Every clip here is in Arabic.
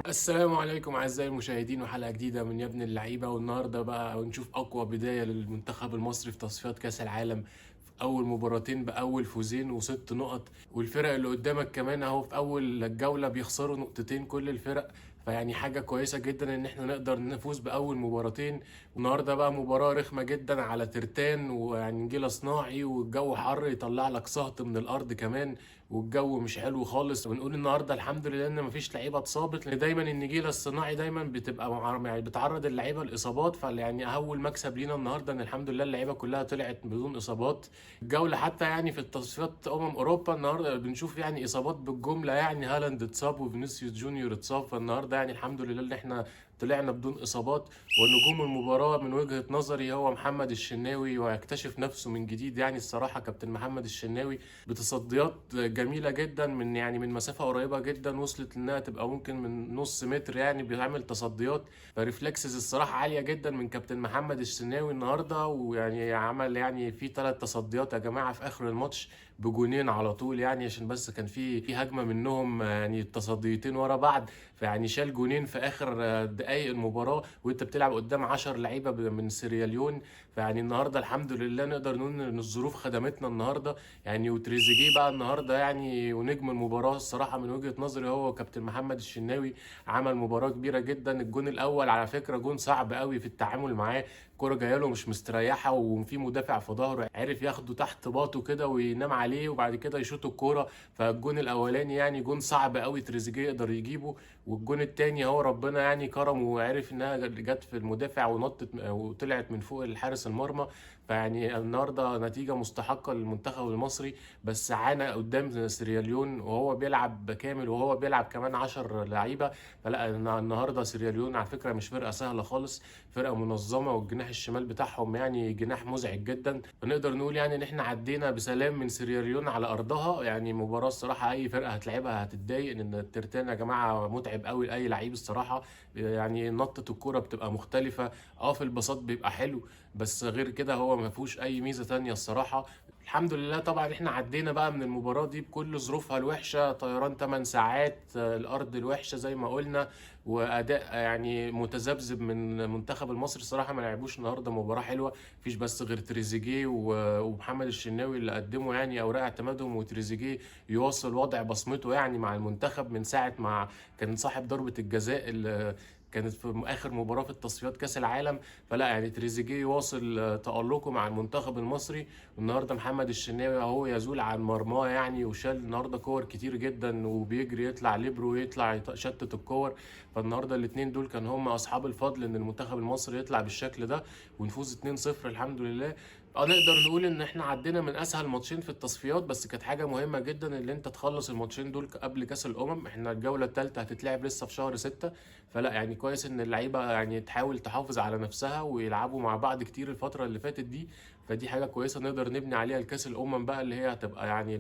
السلام عليكم أعزائي المشاهدين، وحلقة جديدة من يا ابن اللعيبة. والنهاردة بقى ونشوف أقوى بداية للمنتخب المصري في تصفيات كأس العالم. في أول مباراتين بأول فوزين و6 نقط، والفرق اللي قدامك كمان أهو في أول جولة بيخسروا نقطتين كل الفرق. فيعني حاجة كويسة جدا إن احنا نقدر نفوز بأول مباراتين. والنهاردة بقى مباراة رخمة جدا على ترتان، ويعني نجيلة صناعي والجو حر يطلع لك سهط من الأرض كمان، والجو مش حلو خالص. ونقول النهارده الحمد لله ان مفيش لعيبه اتصابت، لان دايما النجيله الصناعي دايما بتبقى يعني بتعرض اللعيبه لاصابات. فيعني اول مكسب لينا النهارده ان الحمد لله اللعيبه كلها طلعت بدون اصابات. الجوله حتى يعني في التصفيات اوروبا النهارده بنشوف يعني اصابات بالجمله، يعني هالاند اتصاب وفينيسيوس جونيور اتصاب. فالنهارده يعني الحمد لله ان احنا طلعنا بدون اصابات. ونجوم المباراه من وجهه نظري هو محمد الشناوي، ويكتشف نفسه من جديد. يعني الصراحه كابتن محمد الشناوي بتصديات جميله جدا من يعني من مسافه قريبه جدا، وصلت انها تبقى ممكن من نص متر، يعني بيعمل تصديات. فريفلكسز الصراحه عاليه جدا من كابتن محمد الشناوي النهارده. ويعني عمل يعني في 3 تصديات يا جماعه في اخر الماتش بجونين على طول، يعني عشان بس كان في هجمه منهم، يعني تصديتين ورا بعض. فيعني شال جونين في اخر دقائق المباراه، وانت بتلعب قدام 10 لعيبه من سيراليون. فيعني النهارده الحمد لله نقدر نقول ان الظروف خدمتنا النهارده. يعني وتريزيجيه بقى النهارده يعني ونجم المباراه الصراحه من وجهه نظري هو كابتن محمد الشناوي. عمل مباراه كبيره جدا. الجون الاول على فكره جون صعب قوي في التعامل معاه. الكرة جايه له مش مستريحه، وفي مدافع في ظهره عرف ياخده تحت باطه كده وينام عليه، وبعد كده يشوط الكوره. فالجون الاولاني يعني جون صعب قوي تريزيجيه يقدر يجيبه. والجون التاني هو ربنا يعني كرم وعرف انها جت في المدافع ونطت وطلعت من فوق الحارس المرمى. فيعني النهارده نتيجه مستحقه للمنتخب المصري، بس عانى قدام سيراليون وهو بيلعب كامل، وهو بيلعب كمان 10 لعيبه. فلا النهارده سيراليون على فكره مش فرقه سهله خالص، فرقه منظمه. والجناح الشمال بتاعهم يعني جناح مزعج جدا. فنقدر نقول يعني ان احنا عدينا بسلام من سيراليون على ارضها. يعني مباراه الصراحه اي فرقه هتلعبها هتتضايق، لان الترتان يا جماعه متعب قوي لاي لعيب الصراحه. يعني نطه الكوره بتبقى مختلفه. في البساط بيبقى حلو، بس غير كده هو ما فيهوش اي ميزه تانية الصراحه. الحمد لله طبعا احنا عدينا بقى من المباراه دي بكل ظروفها الوحشه، طيران 8 ساعات، الارض الوحشه زي ما قلنا، واداء يعني متذبذب من منتخب المصري. الصراحه ما لعبوش النهارده مباراه حلوه. مفيش بس غير تريزيجيه ومحمد الشناوي اللي قدموا يعني اوراق اعتمادهم. وتريزيجيه يواصل وضع بصمته يعني مع المنتخب من ساعه ما كان صاحب ضربه الجزاء اللي كانت في اخر مباراه في التصفيات كاس العالم. فلا يعني تريزيجيه واصل تألقه مع المنتخب المصري. والنهارده محمد الشناوي اهو يزول عن مرماه يعني، وشال النهارده كور كتير جدا، وبيجري يطلع ليبرو ويطلع يشتت الكور. فالنهارده الاثنين دول كان هم اصحاب الفضل ان المنتخب المصري يطلع بالشكل ده ونفوز 2-0 الحمد لله. نقدر نقول ان احنا عدينا من اسهل ماتشين في التصفيات، بس كانت حاجه مهمه جدا ان انت تخلص الماتشين دول قبل كاس الامم. احنا الجوله الثالثه هتتلعب لسه في شهر 6. فلا يعني كويس ان اللعيبه يعني تحاول تحافظ على نفسها ويلعبوا مع بعض كتير الفتره اللي فاتت دي. فدي حاجه كويسه نقدر نبني عليها الكاس الامم بقى، اللي هي هتبقى يعني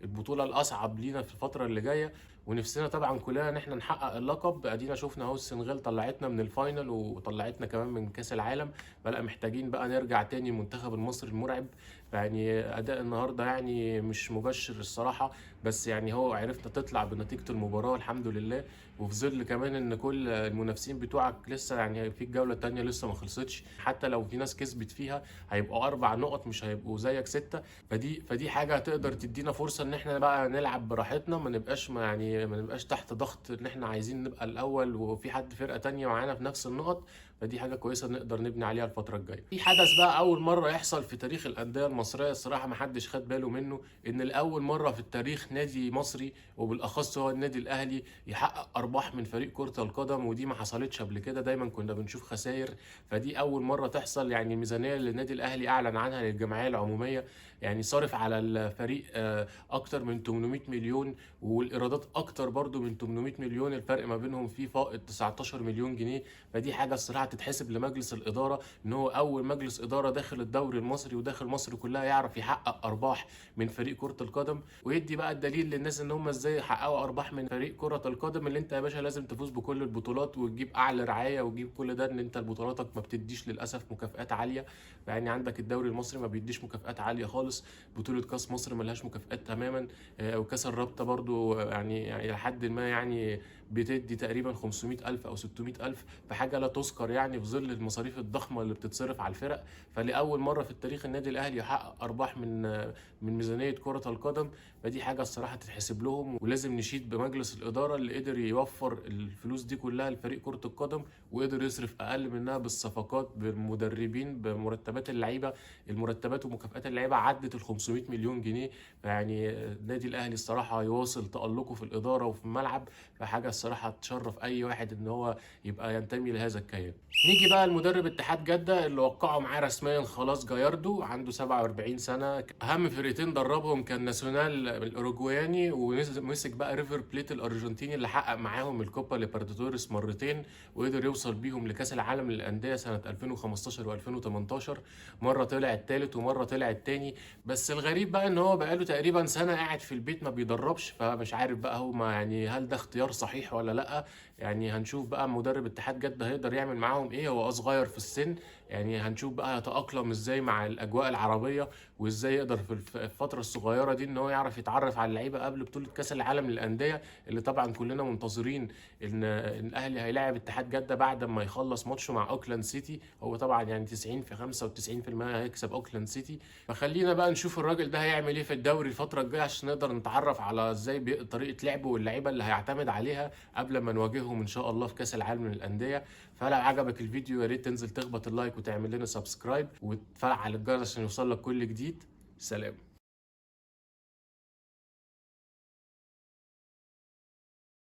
البطوله الاصعب لينا في الفتره اللي جايه. ونفسنا طبعا كلنا ان احنا نحقق اللقب. ادينا شفنا اهو السنغال طلعتنا من الفاينل وطلعتنا كمان من كاس العالم. فلا محتاجين بقى نرجع تاني المنتخب المصري المرعب. فيعني اداء النهارده يعني مش مبشر الصراحه، بس يعني هو عرفنا تطلع بنتيجه المباراه الحمد لله. وفي ظل كمان ان كل المنافسين بتوعك لسه يعني في الجوله الثانيه لسه ما خلصتش، حتى لو في ناس كسبت فيها هيبقوا 4 نقط مش هيبقوا زيك 6. فدي حاجه هتقدر تدينا فرصه ان احنا بقى نلعب براحتنا، ما نبقاش تحت ضغط ان احنا عايزين نبقى الاول وفي حد فرقه تانية معانا في نفس النقط. فدي حاجه كويسه نقدر نبني عليها الفتره الجايه. في حدث بقى اول مره يحصل في تاريخ الانديه المصريه الصراحه ما حدش خد باله منه، ان الاول مره في التاريخ نادي مصري وبالاخص هو النادي الاهلي يحقق ارباح من فريق كره القدم. ودي ما حصلتش قبل كده، دايما كنا بنشوف خسائر. فدي اول مره تحصل. يعني الميزانيه اللي النادي الاهلي اعلن عنها للجمعيه العموميه، يعني صارف على الفريق اكتر من 800 مليون، والايرادات اكتر برضو من 800 مليون. الفرق ما بينهم في فائض 19 مليون جنيه. فدي حاجه الصراحه تتحسب لمجلس الاداره، ان هو اول مجلس اداره داخل الدوري المصري وداخل مصر كلها يعرف يحقق ارباح من فريق كره القدم. ويدي بقى الدليل للناس ان هم ازاي يحققوا ارباح من فريق كره القدم. اللي انت يا باشا لازم تفوز بكل البطولات وتجيب اعلى رعايه وتجيب كل ده، ان انت بطولاتك ما بتديش للاسف مكافآت عاليه. يعني عندك الدوري المصري ما بيديش مكافآت عاليه خالص. بطوله كاس مصر ملهاش مكافآت تماما. وكاس الرابطه برضو يعني لحد ما يعني بتدي تقريبا 500,000 او 600,000، فحاجه لا تذكر يعني في ظل المصاريف الضخمه اللي بتتصرف على الفرق. فلاول مره في التاريخ النادي الاهلي يحقق ارباح من ميزانيه كره القدم، فدي حاجه الصراحه تتحسب لهم. ولازم نشيد بمجلس الاداره اللي قدر يوفر الفلوس دي كلها لفريق كره القدم، وقدر يصرف اقل منها بالصفقات، بالمدربين، بمرتبات اللعيبه. المرتبات ومكافآت اللعيبه عدت ال 500 مليون جنيه. فيعني النادي الاهلي الصراحه يواصل تالقه في الاداره وفي الملعب، فحاجه الصراحه تشرف اي واحد ان هو يبقى ينتمي لهذا الكيان. نيجي بقى لمدرب اتحاد جده اللي وقعوا معاه رسميا خلاص، جاياردو، عنده 47 سنه. اهم فرقتين دربهم كان ناسيونال الاوروجواني، ومسك بقى ريفر بليت الارجنتيني اللي حقق معاهم الكوبا ليبرتادوريس مرتين، وقدر يوصل بيهم لكاس العالم للانديه سنه 2015 و2018. مره طلع الثالث ومره طلع الثاني. بس الغريب بقى ان هو بقاله تقريبا سنه قاعد في البيت ما بيدربش، فمش عارف بقى هو يعني هل ده اختيار صحيح ولا لا. يعني هنشوف بقى مدرب اتحاد جده هيقدر يعمل معاهم ايه. هو صغير في السن، يعني هنشوف بقى يتأقلم ازاي مع الاجواء العربيه، وازاي يقدر في الفتره الصغيره دي ان هو يعرف يتعرف على اللعيبه قبل بطوله كاس العالم للانديه، اللي طبعا كلنا منتظرين ان الاهلي هيلاعب اتحاد جده بعد ما يخلص ماتشه مع اوكلاند سيتي. هو طبعا يعني 90 في 95% هيكسب اوكلاند سيتي. فخلينا بقى نشوف الراجل ده هيعمل ايه في الدوري الفتره الجايه، عشان نقدر نتعرف على ازاي طريقه لعبه واللعيبه اللي هيعتمد عليها قبل ما نواجههم ان شاء الله في كاس العالم للانديه. فلو عجبك الفيديو يا ريت تنزل تخبط اللايك وتعمل لنا سبسكرايب وتفعل الجرس عشان يوصلك كل جديد. سلام.